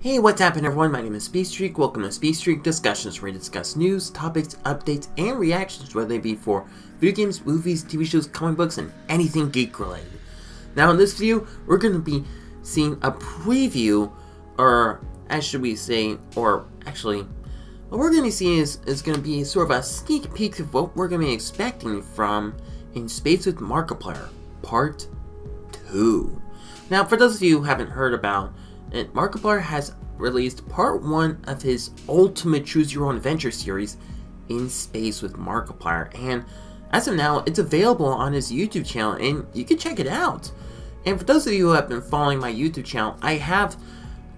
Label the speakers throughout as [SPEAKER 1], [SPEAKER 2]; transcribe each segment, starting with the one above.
[SPEAKER 1] Hey, what's happening everyone? My name is Speedstreak. Welcome to Speedstreak Discussions, where we discuss news, topics, updates, and reactions, whether they be for video games, movies, TV shows, comic books, and anything geek related. Now in this video, we're going to be seeing a preview, or as should we say, or actually, what we're going to see is going to be sort of a sneak peek of what we're going to be expecting from In Space With Markiplier, Part 2. Now for those of you who haven't heard about it, Markiplier has released part 1 of his ultimate choose your own adventure series, In Space with Markiplier, and as of now it's available on his YouTube channel and you can check it out. And for those of you who have been following my YouTube channel, I have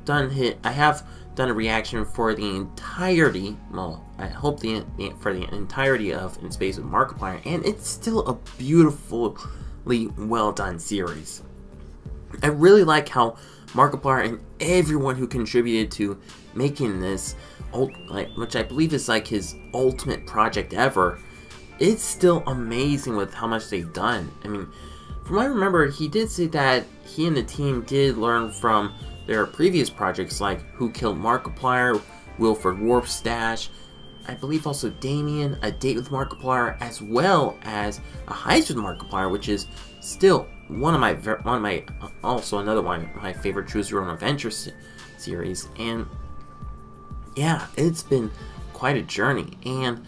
[SPEAKER 1] done a reaction for the entirety, well, I hope for the entirety of In Space with Markiplier, and it's still a beautifully well done series. I really like how Markiplier and everyone who contributed to making this, which I believe is like his ultimate project ever, it's still amazing with how much they've done. I mean, from what I remember, he did say that he and the team did learn from their previous projects like Who Killed Markiplier, Wilford Warp Stash, I believe also Damien, A Date with Markiplier, as well as A Heist with Markiplier, which is still also another one of my favorite Choose Your Own Adventure series. And yeah, it's been quite a journey. And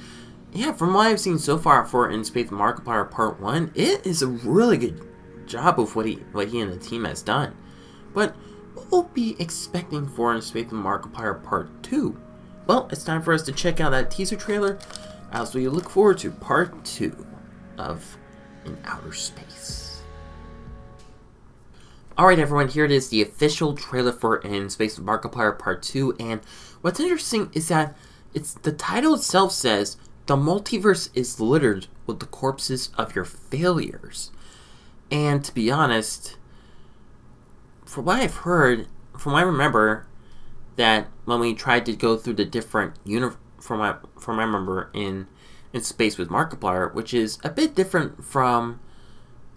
[SPEAKER 1] yeah, from what I've seen so far for In Space with Markiplier Part 1, it is a really good job of what he and the team has done. But what we'll be expecting for In Space with Markiplier Part 2? Well, it's time for us to check out that teaser trailer as we look forward to Part 2 of In Outer Space. Alright everyone, here it is, the official trailer for In Space with Markiplier Part 2, and what's interesting is that the title itself says, "The multiverse is littered with the corpses of your failures." And to be honest, from what I've heard, from what I remember, that when we tried to go through the different from what I remember in Space with Markiplier, which is a bit different from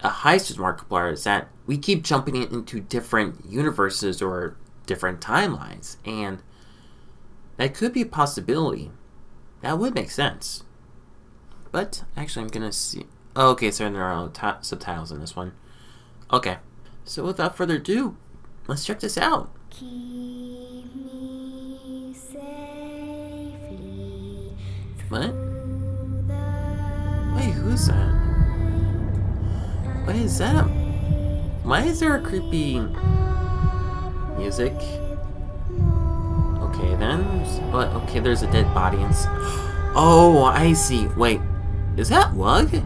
[SPEAKER 1] A Heist with Markiplier, is that we keep jumping into different universes or different timelines, and that could be a possibility. That would make sense. But actually I'm gonna see. Oh, okay, so there are subtitles in this one. Okay, so without further ado, let's check this out.
[SPEAKER 2] Keep me safely.
[SPEAKER 1] What? Wait, who's that? What is that? Why is there a creepy music? Okay then, but okay, there's a dead body and oh, I see. Wait, is that Lug? The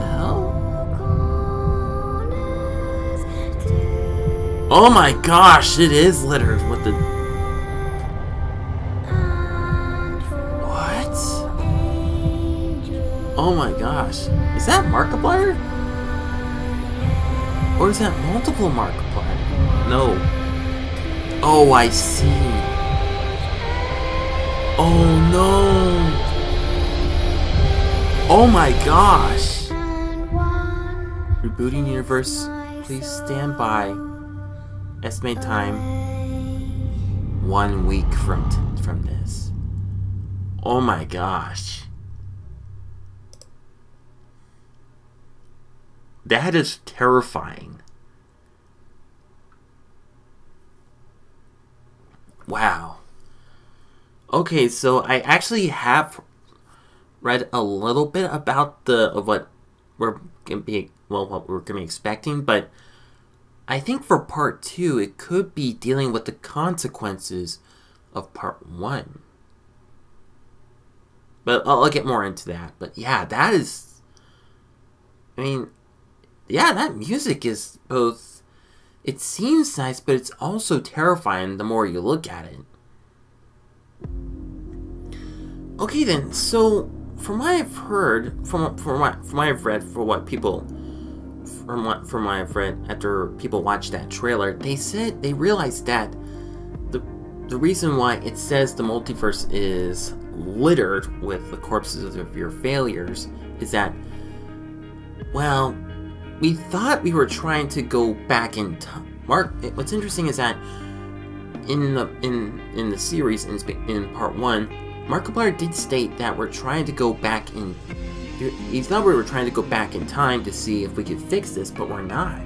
[SPEAKER 1] hell? Oh my gosh, it is littered with the. What? Oh my gosh, is that Markiplier? Or is that multiple Markiplier? No. Oh, I see. Oh no. Oh my gosh. Rebooting universe. Please stand by. Estimate time 1 week from this. Oh my gosh. That is terrifying. Wow. Okay, so I actually have read a little bit about what we're gonna be expecting, but I think for Part 2 it could be dealing with the consequences of Part 1. But I'll get more into that. But yeah, that is, I mean, yeah, that music is both, it seems nice, but it's also terrifying the more you look at it. Okay then, so from what I've heard, from what I've read, from what I've read after people watched that trailer, they said they realized that the reason why it says the multiverse is littered with the corpses of your failures is that, well, we thought we were trying to go back in time. what's interesting is that in the series in part 1, Markiplier did state that we're trying to go back in. He thought we were trying to go back in time to see if we could fix this, but we're not.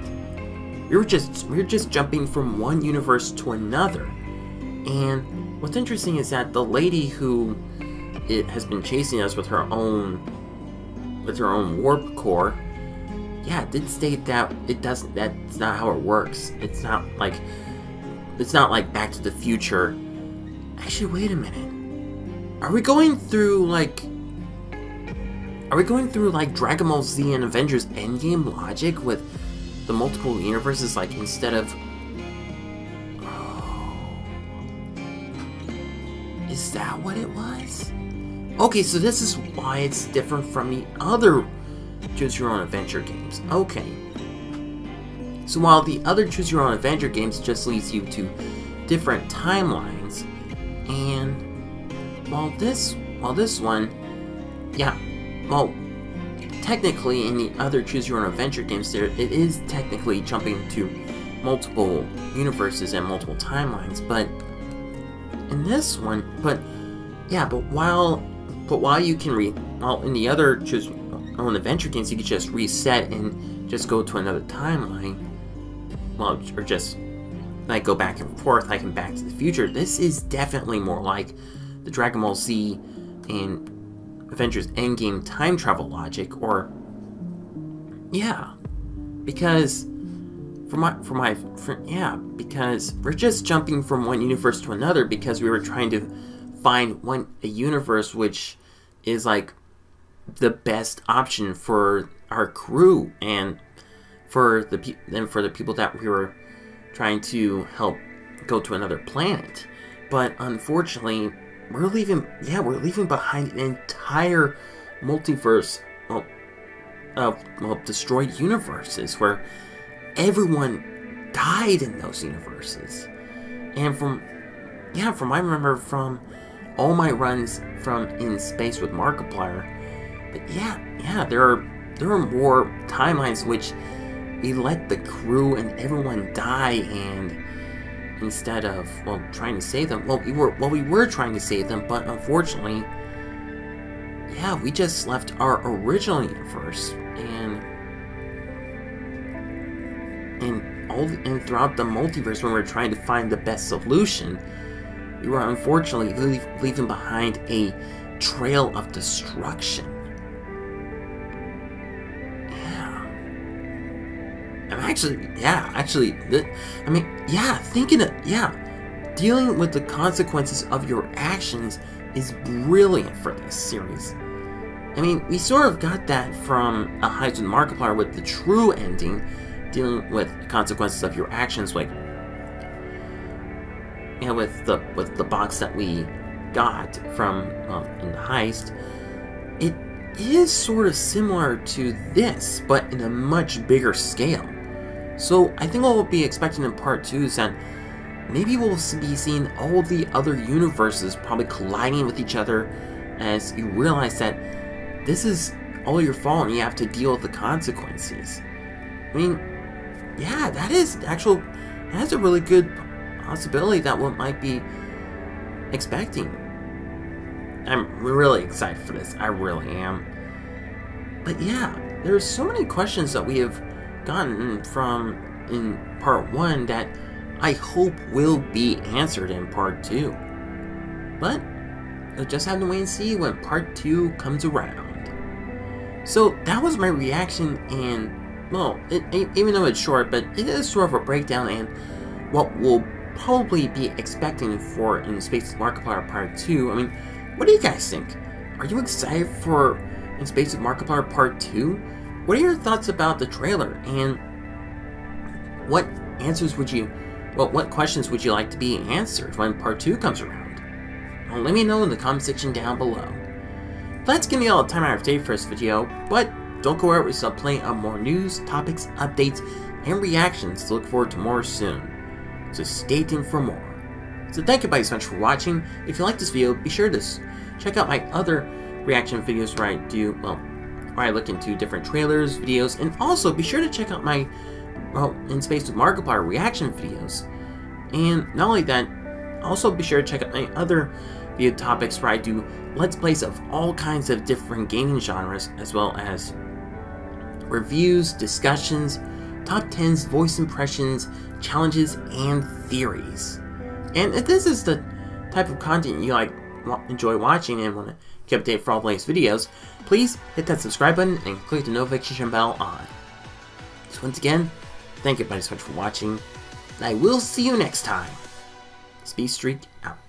[SPEAKER 1] We're just jumping from one universe to another. And what's interesting is that the lady who has been chasing us with her own warp core, yeah, did state that that's not how it works. It's not like Back to the Future. Actually, wait a minute. Are we going through like Dragon Ball Z and Avengers Endgame logic with the multiple universes, like instead of... Oh. Is that what it was? Okay, so this is why it's different from the other Choose Your Own Adventure games. Okay. So while the other Choose Your Own Adventure games just leads you to different timelines, and while this one, yeah, well, technically in the other Choose Your Own Adventure games, it is technically jumping to multiple universes and multiple timelines, but in this one, but while you can in the other Choose Your Own Adventure games, you can just reset and just go to another timeline, well, or just like go back and forth, like in Back to the Future. This is definitely more like the Dragon Ball Z and Avengers Endgame time travel logic, or yeah, because because we're just jumping from one universe to another because we were trying to find a universe which is like the best option for our crew and for the people that we were trying to help go to another planet. But unfortunately, we're leaving behind an entire multiverse of destroyed universes where everyone died in those universes. And from I remember from all my runs from In Space with Markiplier, but there are more timelines which we let the crew and everyone die, and instead of, well, trying to save them, we were trying to save them, but unfortunately, yeah, we just left our original universe, and throughout the multiverse, when we were trying to find the best solution, we were unfortunately leaving behind a trail of destruction. Dealing with the consequences of your actions is brilliant for this series. I mean, we sort of got that from A Heist with Markiplier with the true ending, dealing with consequences of your actions, like, with the box that we got from in the heist. It is sort of similar to this, but in a much bigger scale. So I think what we'll be expecting in part 2 is that maybe we'll be seeing all the other universes probably colliding with each other as you realize that this is all your fault and you have to deal with the consequences. I mean, yeah, that's a really good possibility that one might be expecting. I'm really excited for this. I really am. But yeah, there's so many questions that we have gotten from in part 1 that I hope will be answered in part 2. But you'll just have to wait and see when part 2 comes around. So that was my reaction, and well, even though it's short, but it is sort of a breakdown and what we'll probably be expecting for In Space with Markiplier part 2. I mean, what do you guys think? Are you excited for In Space with Markiplier part 2? What are your thoughts about the trailer, and what questions would you like to be answered when part 2 comes around? Well, let me know in the comment section down below. That's gonna be all the time I have today for this video, but don't go out, we still have plenty of more news, topics, updates, and reactions to look forward to more soon. So stay tuned for more. So thank you guys so much for watching. If you like this video, be sure to check out my other reaction videos where I look into different trailers, videos, and also be sure to check out my well, In Space with Markiplier reaction videos. And not only that, also be sure to check out my other video topics where I do Let's Plays of all kinds of different gaming genres, as well as reviews, discussions, top 10s, voice impressions, challenges, and theories. And if this is the type of content you enjoy watching and want to keep updated for all the latest videos, please hit that subscribe button and click the notification bell on. So once again, thank you everybody so much for watching, and I will see you next time. Speedstreak out.